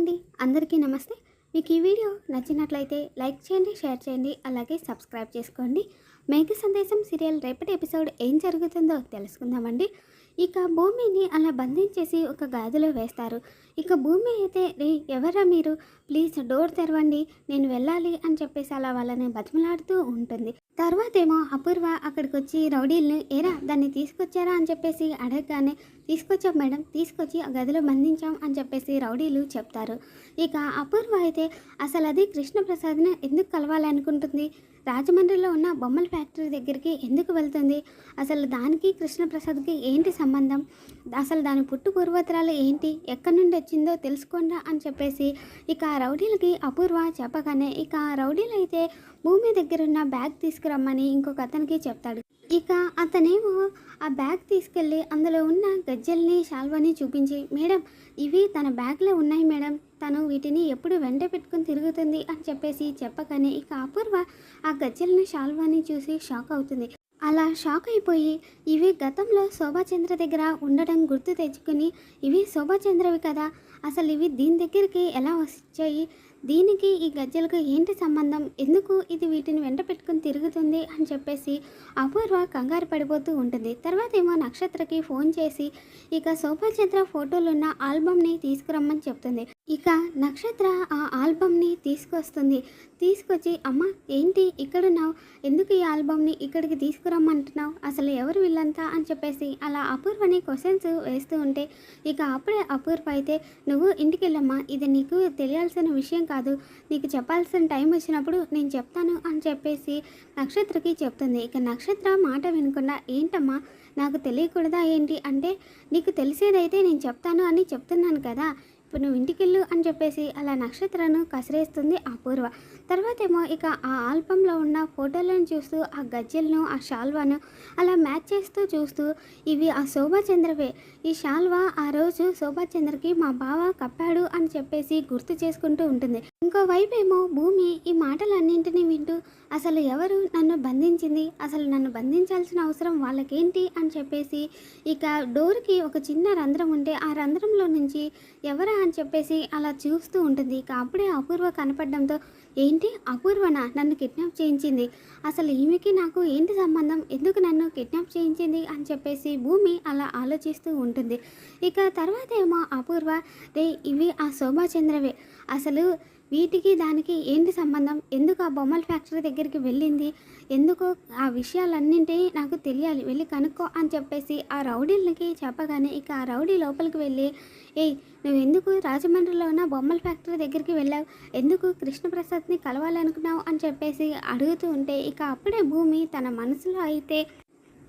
అండి. అందరికీ నమస్తే. మీకు ఈ వీడియో నచ్చినట్లయితే లైక్ చేయండి, షేర్ చేయండి, అలాగే సబ్స్క్రైబ్ చేసుకోండి. మేఘ సందేశం సీరియల్ రేపటి ఎపిసోడ్ ఏం జరుగుతుందో తెలుసుకుందామండి. ఇక భూమిని అలా బంధించేసి ఒక గదిలో వేస్తారు. ఇక భూమి అయితే, రే ఎవరా మీరు, ప్లీజ్ డోర్ తెరవండి, నేను వెళ్ళాలి అని చెప్పేసి అలా వాళ్ళని బతిమలాడుతూ ఉంటుంది. తర్వాత ఏమో అపూర్వ అక్కడికి వచ్చి రౌడీల్ని, ఏరా దాన్ని తీసుకొచ్చారా అని చెప్పేసి అడగగానే, తీసుకొచ్చాం మేడం, తీసుకొచ్చి ఆ గదిలో బంధించాం అని చెప్పేసి రౌడీలు చెప్తారు. ఇక అపూర్వ అయితే అసలు అది కృష్ణప్రసాద్ని ఎందుకు కలవాలనుకుంటుంది, రాజమండ్రిలో ఉన్న బొమ్మల ఫ్యాక్టరీ దగ్గరికి ఎందుకు వెళ్తుంది, అసలు దానికి కృష్ణప్రసాద్కి ఏంటి సంబంధం, అసలు దాని పుట్టు పూర్వోత్తరాలు ఏంటి, ఎక్కడి నుండి వచ్చిందో తెలుసుకోండా అని చెప్పేసి ఇక ఆ రౌడీలకి అపూర్వ చెప్పగానే, ఇక ఆ రౌడీలు అయితే భూమి దగ్గర ఉన్న బ్యాగ్ తీసుకురమ్మని ఇంకొక అతనికి చెప్తాడు. ఇక అతనేమో ఆ బ్యాగ్ తీసుకెళ్ళి అందులో ఉన్న గజ్జల్ని శాల్వాని చూపించి, మేడం ఇవి తన బ్యాగ్లో ఉన్నాయి మేడం, తను వీటిని ఎప్పుడు వెంట పెట్టుకుని తిరుగుతుంది అని చెప్పేసి చెప్పగానే ఇక అపూర్వ ఆ గజ్జల్ని శాల్వాని చూసి షాక్ అవుతుంది. అలా షాక్ అయిపోయి, ఇవి గతంలో శోభాచంద్ర దగ్గర ఉండడం గుర్తు తెచ్చుకుని, ఇవి శోభాచంద్రవి కదా, అసలు ఇవి దీని దగ్గరికి ఎలా వచ్చాయి, దీనికి ఈ గజ్జలకు ఏంటి సంబంధం, ఎందుకు ఇది వీటిని వెంట పెట్టుకుని తిరుగుతుంది అని చెప్పేసి అపూర్వ కంగారు పడిపోతూ ఉంటుంది. తర్వాత ఏమో నక్షత్రకి ఫోన్ చేసి ఇక శోభాచంద్ర ఫోటోలున్న ఆల్బమ్ని తీసుకురమ్మని చెప్తుంది. ఇక నక్షత్ర ఆ ఆల్బమ్ని తీసుకొచ్చి, అమ్మ ఏంటి ఇక్కడున్నావు, ఎందుకు ఈ ఆల్బమ్ని ఇక్కడికి తీసుకురమ్మంటున్నావు, అసలు ఎవరు వీళ్ళంతా అని చెప్పేసి అలా అపూర్వని క్వశ్చన్స్ వేస్తూ ఉంటే, ఇక అప్పుడే అపూర్వ అయితే, నువ్వు ఇంటికి వెళ్ళమ్మా, ఇది నీకు తెలియాల్సిన విషయం కాదు, నీకు చెప్పాల్సిన టైం వచ్చినప్పుడు నేను చెప్తాను అని చెప్పేసి నక్షత్రకి చెప్తుంది. ఇక నక్షత్ర మాట వినకుండా, ఏంటమ్మా నాకు తెలియకూడదా ఏంటి అంటే, నీకు తెలిసేదైతే నేను చెప్తాను అని చెప్తున్నాను కదా, ఇప్పుడు నువ్వు ఇంటికెళ్ళు అని చెప్పేసి అలా నక్షత్రను కసిరేస్తుంది అపూర్వ. తర్వాత ఏమో ఇక ఆ ఆల్బంలో ఉన్న ఫోటోలను చూస్తూ ఆ గజ్జెలను ఆ షాల్వాను అలా మ్యాచ్ చేస్తూ చూస్తూ, ఇవి ఆ శోభాచంద్రవే, ఈ షాల్వా ఆ రోజు శోభాచంద్రకి మా బావ కప్పాడు అని చెప్పేసి గుర్తు చేసుకుంటూ ఉంటుంది. ఇంకోవైపు ఏమో భూమి ఈ మాటలన్నింటినీ వింటూ, అసలు ఎవరు నన్ను బంధించింది, అసలు నన్ను బంధించాల్సిన అవసరం వాళ్ళకేంటి అని చెప్పేసి ఇక డోర్కి ఒక చిన్న రంధ్రం ఉంటే ఆ రంధ్రంలో నుంచి ఎవరా అని చెప్పేసి అలా చూస్తూ ఉంటుంది. ఇక అప్పుడే అపూర్వ కనపడడంతో, ఏంటి అపూర్వనా నన్ను కిడ్నాప్ చేయించింది, అసలు ఈమెకి నాకు ఏంటి సంబంధం, ఎందుకు నన్ను కిడ్నాప్ చేయించింది అని చెప్పేసి భూమి అలా ఆలోచిస్తూ ఉంటుంది. ఇక తర్వాత ఏమో అపూర్వ, రే ఇవి ఆ శోభాచంద్రవే, అసలు వీటికి దానికి ఏంటి సంబంధం, ఎందుకు ఆ బొమ్మల ఫ్యాక్టరీ దగ్గరికి వెళ్ళింది, ఎందుకో ఆ విషయాలన్నింటి నాకు తెలియాలి, వెళ్ళి కనుక్కో అని చెప్పేసి ఆ రౌడీలకి చెప్పగానే ఇక ఆ రౌడీ లోపలికి వెళ్ళి, ఏయ్ నువ్వు ఎందుకు రాజమండ్రిలో ఉన్న బొమ్మల ఫ్యాక్టరీ దగ్గరికి వెళ్ళావు, ఎందుకు కృష్ణప్రసాద్ని కలవాలనుకున్నావు అని చెప్పేసి అడుగుతూ ఉంటే, ఇక అప్పుడే భూమి తన మనసులో అయితే,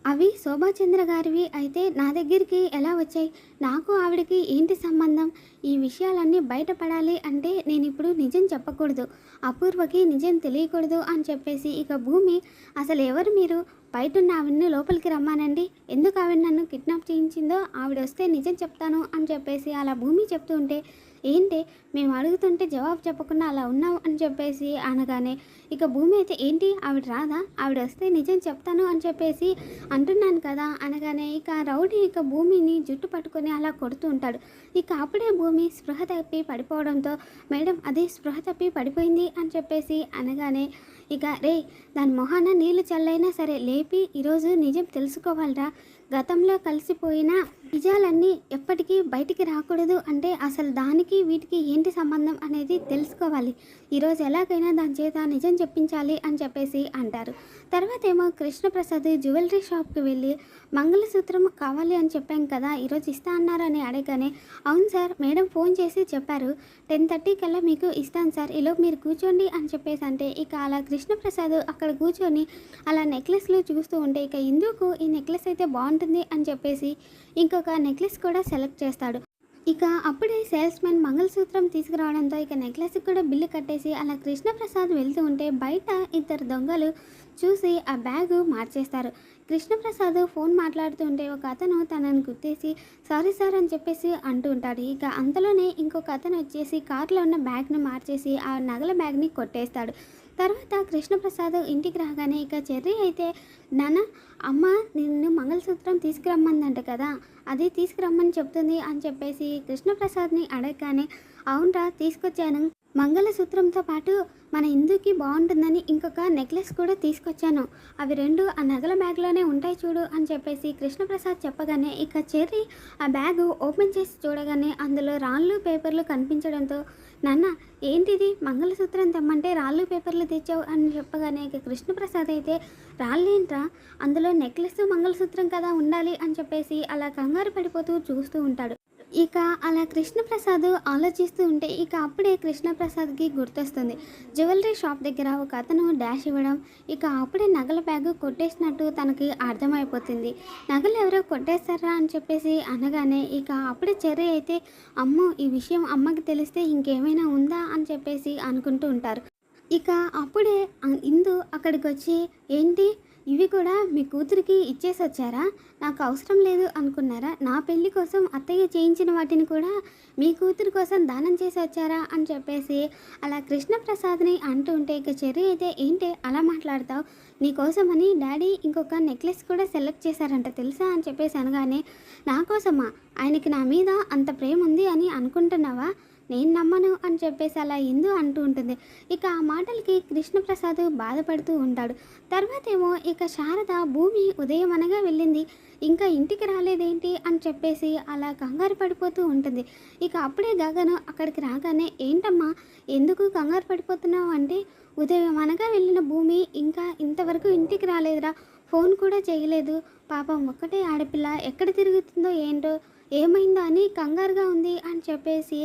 అవి శోభాచంద్ర గారివి అయితే నా దగ్గరికి ఎలా వచ్చాయి, నాకు ఆవిడకి ఏంటి సంబంధం, ఈ విషయాలన్నీ బయటపడాలి అంటే నేను ఇప్పుడు నిజం చెప్పకూడదు, అపూర్వకి నిజం తెలియకూడదు అని చెప్పేసి ఇక భూమి, అసలు ఎవరు మీరు, బయటున్న ఆవిడని లోపలికి రమ్మానండి, ఎందుకు ఆవిడ నన్ను కిడ్నాప్ చేయించిందో ఆవిడ వస్తే నిజం చెప్తాను అని చెప్పేసి అలా భూమి చెప్తూ ఉంటే, ఏంటి మేము అడుగుతుంటే జవాబు చెప్పకుండా అలా ఉన్నావు అని చెప్పేసి అనగానే ఇక భూమి అయితే, ఏంటి ఆవిడ రాదా, ఆవిడ వస్తే నిజం చెప్తాను అని చెప్పేసి అంటున్నాను కదా అనగానే ఇక రౌడీ ఇక భూమిని జుట్టు పట్టుకొని అలా కొడుతూ ఉంటాడు. ఇక అప్పుడే భూమి స్పృహ తప్పి పడిపోవడంతో, మేడం అది స్పృహ తప్పి పడిపోయింది అని చెప్పేసి అనగానే ఇక, రే దాని మొహాన నీళ్లు చల్లైనా సరే లేపి ఈరోజు నిజం తెలుసుకోవాలరా, గతంలో కలిసిపోయిన నిజాలన్నీ ఎప్పటికీ బయటికి రాకూడదు అంటే అసలు దానికి వీటికి ఏంటి సంబంధం అనేది తెలుసుకోవాలి, ఈరోజు ఎలాగైనా దాని చేత నిజం చెప్పించాలి అని చెప్పేసి అంటారు. తర్వాత ఏమో కృష్ణప్రసాద్ జ్యువెలరీ షాప్కి వెళ్ళి, మంగళసూత్రం కావాలి అని చెప్పాం కదా, ఈరోజు ఇస్తా అన్నారని అడగగానే, అవును సార్ మేడం ఫోన్ చేసి చెప్పారు, 10:30 కల్లా మీకు ఇస్తాను సార్, ఈలో మీరు కూర్చోండి అని చెప్పేసి అంటే ఇక అలా కృష్ణప్రసాద్ అక్కడ కూర్చొని అలా నెక్లెస్లు చూస్తూ ఉంటే, ఇక ఇందుకు ఈ నెక్లెస్ అయితే బాగుంటుంది అని చెప్పేసి ఇంకొక నెక్లెస్ కూడా సెలెక్ట్ చేస్తాడు. ఇక అప్పుడే సేల్స్మెన్ మంగళసూత్రం తీసుకురావడంతో ఇక నెక్లెస్కి కూడా బిల్లు కట్టేసి అలా కృష్ణప్రసాద్ వెళ్తూ ఉంటే బయట ఇద్దరు దొంగలు చూసి ఆ బ్యాగు మార్చేస్తారు. కృష్ణప్రసాద్ ఫోన్ మాట్లాడుతూ ఉంటే ఒక అతను తనని గుర్తేసి సారీ సార్ అని చెప్పేసి అంటూ ఉంటాడు. ఇక అంతలోనే ఇంకొక అతను వచ్చేసి కార్లో ఉన్న బ్యాగ్ను మార్చేసి ఆ నగల బ్యాగ్ని కొట్టేస్తాడు. తర్వాత కృష్ణప్రసాద్ ఇంటికి రాగానే ఇక చెర్రీ అయితే, నాన్న అమ్మ నిన్ను మంగళసూత్రం తీసుకురమ్మందంట కదా, అది తీసుకురమ్మని చెప్తుంది అని చెప్పేసి కృష్ణప్రసాద్ని అడగగానే, అవునరా తీసుకొచ్చాను. మంగళసూత్రంతో పాటు మన ఇందుకి బాగుంటుందని ఇంకొక నెక్లెస్ కూడా తీసుకొచ్చాను. అవి రెండు ఆ నగల బ్యాగ్లోనే ఉంటాయి చూడు అని చెప్పేసి కృష్ణప్రసాద్ చెప్పగానే ఇక చెర్రీ ఆ బ్యాగు ఓపెన్ చేసి చూడగానే అందులో రాళ్ళు పేపర్లు కనిపించడంతో, నాన్న ఏంటిది మంగళసూత్రం తెమ్మంటే రాళ్ళు పేపర్లు తెచ్చావు అని చెప్పగానే ఇక కృష్ణప్రసాద్ అయితే రాళ్ళేంట్రా, అందులో నెక్లెస్ మంగళసూత్రం కదా ఉండాలి అని చెప్పేసి అలా కంగారు పడిపోతూ చూస్తూ ఉంటాడు. ఇక అలా కృష్ణప్రసాద్ ఆలోచిస్తూ ఉంటే ఇక అప్పుడే కృష్ణప్రసాద్కి గుర్తొస్తుంది. జ్యువెలరీ షాప్ దగ్గర ఒక అతను డాష్ ఇవ్వడం, ఇక అప్పుడే నగల బ్యాగు కొట్టేసినట్టు తనకి అర్థమైపోతుంది. నగలు ఎవరో కొట్టేస్తారా అని చెప్పేసి అనగానే ఇక అప్పుడే చెర్రీ అయితే అమ్మో ఈ విషయం అమ్మకి తెలిస్తే ఇంకేమైనా ఉందా అని చెప్పేసి అనుకుంటూ ఉంటారు. ఇక అప్పుడే ఇందు అక్కడికి వచ్చి ఏంటి ఇవి కూడా మీ కూతురికి ఇచ్చేసి వచ్చారా, నాకు అవసరం లేదు అనుకున్నారా, నా పెళ్ళి కోసం అత్తయ్య చేయించిన వాటిని కూడా మీ కూతురి కోసం దానం చేసి వచ్చారా అని చెప్పేసి అలా కృష్ణప్రసాద్ని అంటూ ఉంటే ఇక చెర్రీ అయితే ఏంటి అలా మాట్లాడతావు, నీకోసమని డాడీ ఇంకొక నెక్లెస్ కూడా సెలెక్ట్ చేశారంట తెలుసా అని చెప్పేసి అనగానే నా కోసమా, ఆయనకి నా మీద అంత ప్రేమ ఉంది అని అనుకుంటున్నావా, నేను నమ్మను అని చెప్పేసి అలా ఇందు అంటూ ఉంటుంది. ఇక ఆ మాటలకి కృష్ణప్రసాద్ బాధపడుతూ ఉంటాడు. తర్వాత ఏమో ఇక శారద భూమి ఉదయం అనగా వెళ్ళింది, ఇంకా ఇంటికి రాలేదేంటి అని చెప్పేసి అలా కంగారు పడిపోతూ ఉంటుంది. ఇక అప్పుడే గగను అక్కడికి రాగానే ఏంటమ్మా ఎందుకు కంగారు పడిపోతున్నావు అంటే, ఉదయం అనగా వెళ్ళిన భూమి ఇంకా ఇంతవరకు ఇంటికి రాలేదురా, ఫోన్ కూడా చేయలేదు, పాపం ఒక్కటే ఆడపిల్ల ఎక్కడ తిరుగుతుందో ఏంటో ఏమైందో అని కంగారుగా ఉంది అని చెప్పేసి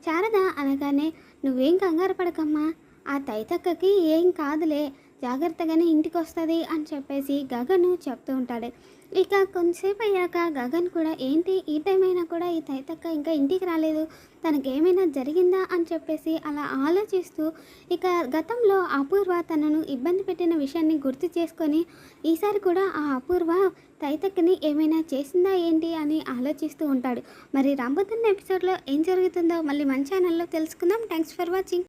శారద అనగానే నువ్వేం కంగారు పడకమ్మా, ఆ తైతక్కకి ఏం కాదులే, జాగ్రత్తగానే ఇంటికి వస్తుంది అని చెప్పేసి గగను చెప్తూ ఉంటాడు. ఇక కొంతసేపు అయ్యాక గగన్ కూడా ఏంటి ఈ టైం అయినా కూడా ఈ తైతక్క ఇంకా ఇంటికి రాలేదు, తనకేమైనా జరిగిందా అని చెప్పేసి అలా ఆలోచిస్తూ ఇక గతంలో అపూర్వ తనను ఇబ్బంది పెట్టిన విషయాన్ని గుర్తు చేసుకొని ఈసారి కూడా ఆ అపూర్వ తైతక్కని ఏమైనా చేసిందా ఏంటి అని ఆలోచిస్తూ ఉంటాడు. మరి రాబోతున్న ఎపిసోడ్లో ఏం జరుగుతుందో మళ్ళీ మన ఛానల్లో తెలుసుకుందాం. Thanks for watching.